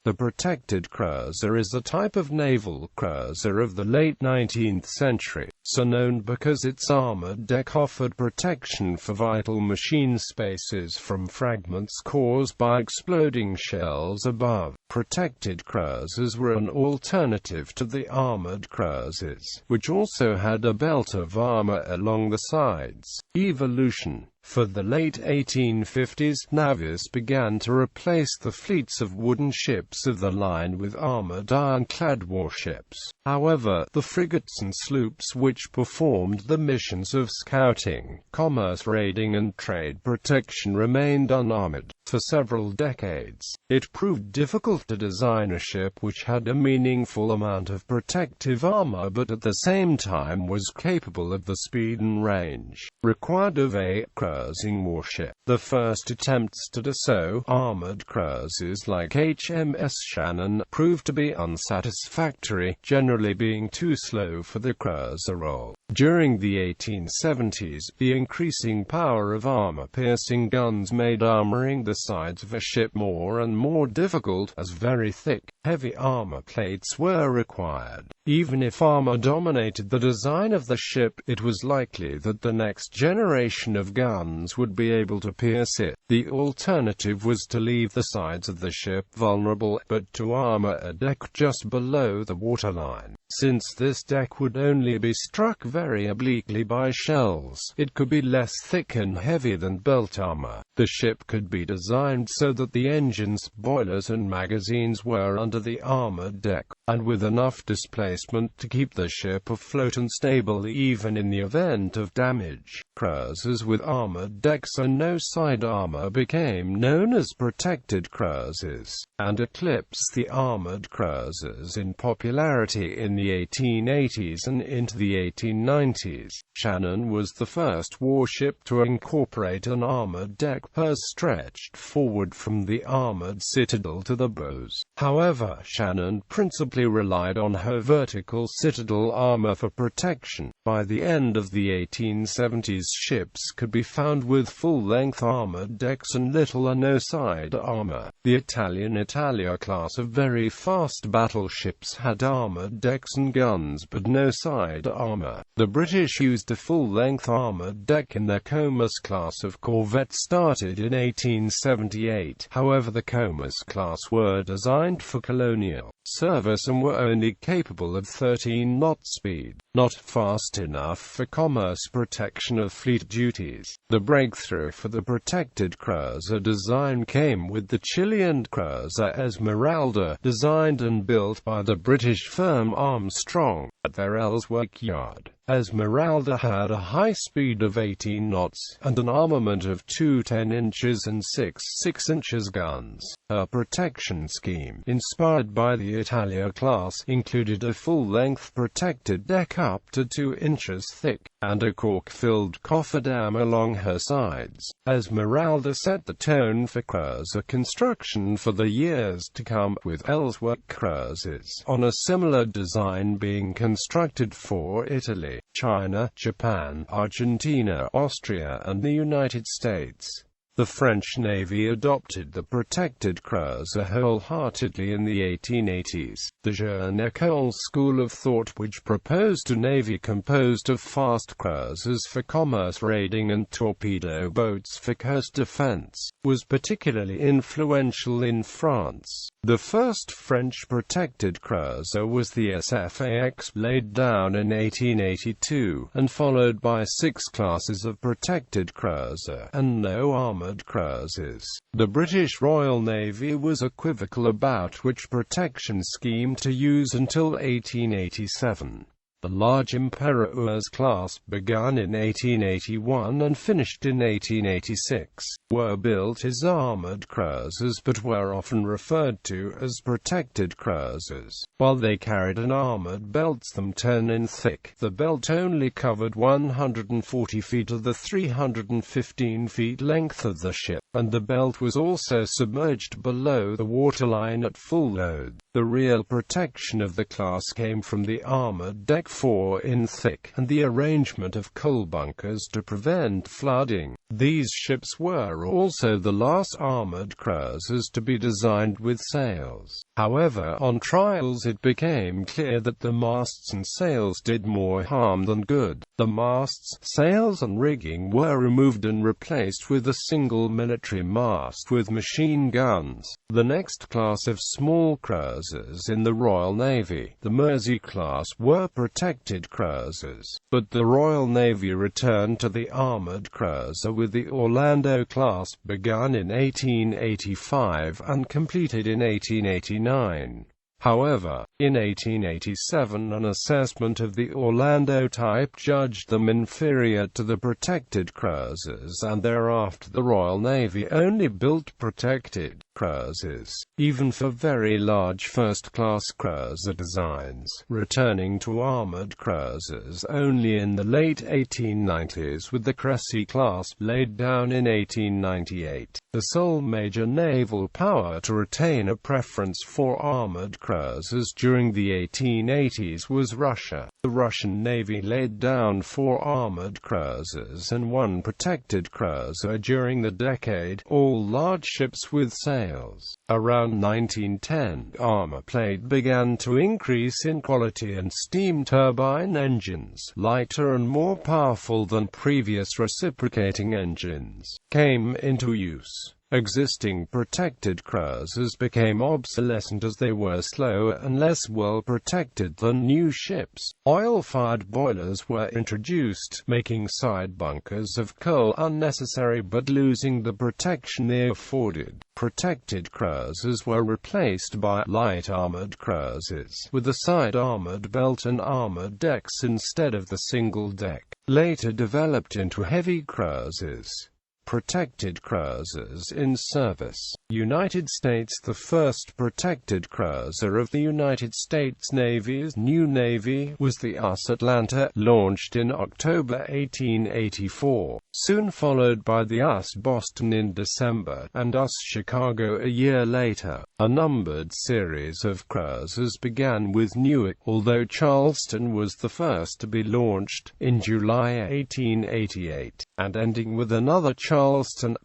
The protected cruiser is a type of naval cruiser of the late 19th century, so known because its armored deck offered protection for vital machine spaces from fragments caused by exploding shells above. Protected cruisers were an alternative to the armored cruisers, which also had a belt of armor along the sides. Evolution. For the late 1850s, navies began to replace the fleets of wooden ships of the line with armored ironclad warships. However, the frigates and sloops which performed the missions of scouting, commerce raiding and trade protection remained unarmored. For several decades, it proved difficult to design a ship which had a meaningful amount of protective armor but at the same time was capable of the speed and range required of a cruising warship. The first attempts to do so, armored cruisers like HMS Shannon, proved to be unsatisfactory, generally being too slow for the cruiser role. During the 1870s, the increasing power of armor-piercing guns made armoring the sides of a ship more and more difficult, as very thick, heavy armor plates were required. Even if armor dominated the design of the ship, it was likely that the next generation of guns would be able to pierce it. The alternative was to leave the sides of the ship vulnerable, but to armor a deck just below the waterline. Since this deck would only be struck very obliquely by shells, it could be less thick and heavy than belt armor. The ship could be designed so that the engines, boilers and magazines were under the armored deck, and with enough displacement to keep the ship afloat and stable even in the event of damage. Cruisers with armored decks and no side armor became known as protected cruisers, and eclipsed the armored cruisers in popularity in the 1880s and into the 1890s. Shannon was the first warship to incorporate an armored deck. Hers stretched forward from the armored citadel to the bows. However, Shannon principally relied on her vertical citadel armor for protection. By the end of the 1870s, ships could be found with full-length armored decks and little or no side armor. The Italian Italia class of very fast battleships had armored decks and guns but no side armor. The British used a full-length armored deck in their Comus class of corvette started in 1878. However, the Comus class were designed for colonial service and were only capable of 13 knot speed, not fast enough for commerce protection of fleet duties. The breakthrough for the protected cruiser design came with the Chilean cruiser Esmeralda, designed and built by the British firm Armstrong at their Ellsworth yard. Esmeralda had a high speed of 18 knots, and an armament of 2 10-inches and 6 6-inches guns. Her protection scheme, inspired by the Italia class, included a full-length protected deck up to 2 inches thick, and a cork-filled cofferdam along her sides. Esmeralda set the tone for cruiser construction for the years to come, with Ellsworth cruisers on a similar design being constructed for Italy, China, Japan, Argentina, Austria, and the United States. The French Navy adopted the protected cruiser wholeheartedly in the 1880s. The Jeune École school of thought, which proposed a navy composed of fast cruisers for commerce raiding and torpedo boats for coast defense, was particularly influential in France. The first French protected cruiser was the SFAX, laid down in 1882, and followed by 6 classes of protected cruiser, and no armored cruisers. The British Royal Navy was equivocal about which protection scheme to use until 1887. The large Impérieuse class, begun in 1881 and finished in 1886, were built as armored cruisers but were often referred to as protected cruisers. While they carried an armored belt some 10 in thick, the belt only covered 140 feet of the 315 feet length of the ship. and the belt was also submerged below the waterline at full load. The real protection of the class came from the armored deck 4 in thick, and the arrangement of coal bunkers to prevent flooding. These ships were also the last armored cruisers to be designed with sails. However, on trials it became clear that the masts and sails did more harm than good. The masts, sails and rigging were removed and replaced with a single military mast with machine guns. The next class of small cruisers in the Royal Navy, the Mersey class, were protected cruisers, but the Royal Navy returned to the armoured cruiser with the Orlando class, begun in 1885 and completed in 1889. However, in 1887 an assessment of the Orlando type judged them inferior to the protected cruisers, and thereafter the Royal Navy only built protected cruisers, even for very large first-class cruiser designs, returning to armoured cruisers only in the late 1890s with the Cressy class, laid down in 1898. The sole major naval power to retain a preference for armoured cruisers during the 1880s was Russia. The Russian Navy laid down 4 armoured cruisers and 1 protected cruiser during the decade, all large ships with sails. Around 1910, armour plate began to increase in quality and steam turbine engines, lighter and more powerful than previous reciprocating engines, came into use. Existing protected cruisers became obsolescent as they were slower and less well protected than new ships. Oil-fired boilers were introduced, making side bunkers of coal unnecessary but losing the protection they afforded. Protected cruisers were replaced by light armoured cruisers, with a side armoured belt and armoured decks instead of the single deck, later developed into heavy cruisers. Protected cruisers in service. United States. The first protected cruiser of the United States Navy's new Navy was the US Atlanta, launched in October 1884, soon followed by the US Boston in December, and US Chicago a year later. A numbered series of cruisers began with Newark, although Charleston was the first to be launched, in July 1888, and ending with another Charleston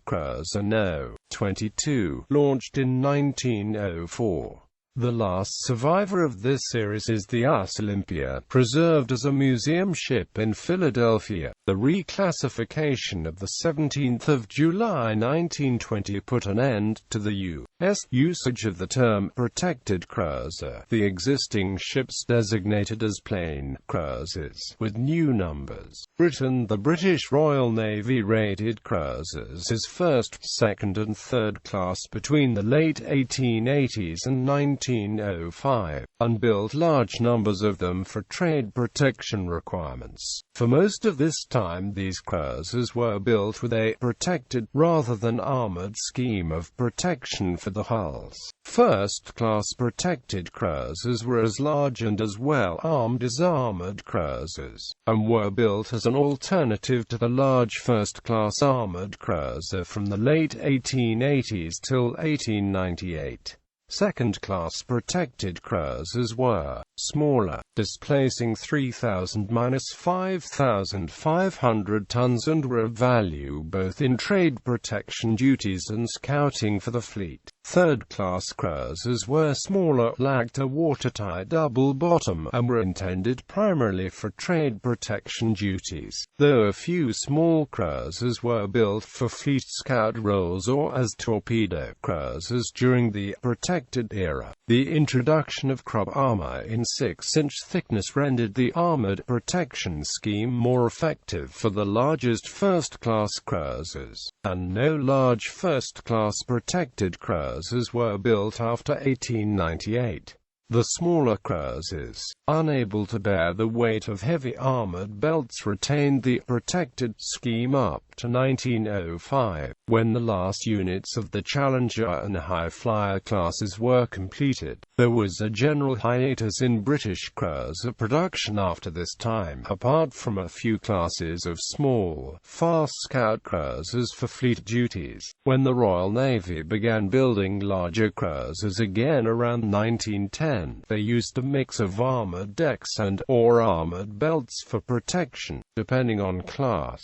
cruiser No. 22, launched in 1904. The last survivor of this series is the US Olympia, preserved as a museum ship in Philadelphia. The reclassification of 17 July 1920 put an end to the U.S. usage of the term protected cruiser. The existing ships designated as plain cruisers, with new numbers. Britain. The British Royal Navy rated cruisers as first, second and third class between the late 1880s and 1905, and built large numbers of them for trade protection requirements. For most of this time these cruisers were built with a protected, rather than armoured scheme of protection for the hulls. First-class protected cruisers were as large and as well armed as armoured cruisers, and were built as an alternative to the large first-class armoured cruiser from the late 1880s till 1898. Second-class protected cruisers were smaller, displacing 3,000–5,500 tons, and were of value both in trade protection duties and scouting for the fleet. Third-class cruisers were smaller, lacked a watertight double bottom, and were intended primarily for trade protection duties, though a few small cruisers were built for fleet scout roles or as torpedo cruisers during the protected era. The introduction of crop armor in 6-inch thickness rendered the armored protection scheme more effective for the largest first-class cruisers, and no large first-class protected cruisers were built after 1898. The smaller cruisers, unable to bear the weight of heavy armored belts, retained the protected scheme up to 1905, when the last units of the Challenger and High Flyer classes were completed. There was a general hiatus in British cruiser production after this time, apart from a few classes of small, fast scout cruisers for fleet duties. When the Royal Navy began building larger cruisers again around 1910, they used a mix of armored decks and/or armored belts for protection, depending on class.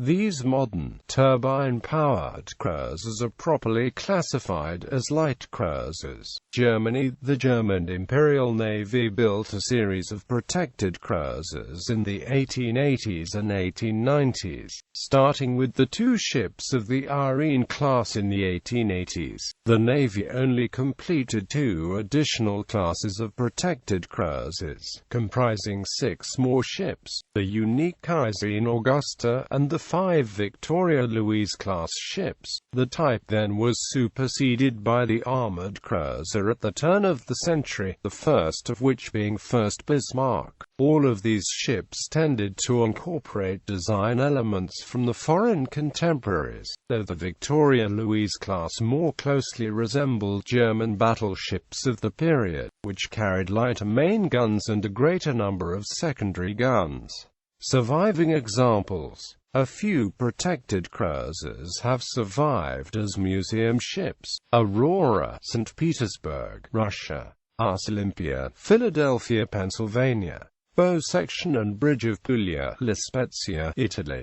These modern, turbine-powered cruisers are properly classified as light cruisers. Germany. The German Imperial Navy built a series of protected cruisers in the 1880s and 1890s, starting with the two ships of the Irene class in the 1880s. The Navy only completed two additional classes of protected cruisers, comprising 6 more ships, the unique Kaiserin Augusta and the 5 Victoria Louise class ships. The type then was superseded by the armored cruiser at the turn of the century, the first of which being First Bismarck. All of these ships tended to incorporate design elements from the foreign contemporaries, though the Victoria Louise class more closely resembled German battleships of the period, which carried lighter main guns and a greater number of secondary guns. Surviving examples. A few protected cruisers have survived as museum ships: Aurora, St. Petersburg, Russia; Ars Olympia, Philadelphia, Pennsylvania; Bow Section and Bridge of Puglia, La Spezia, Italy.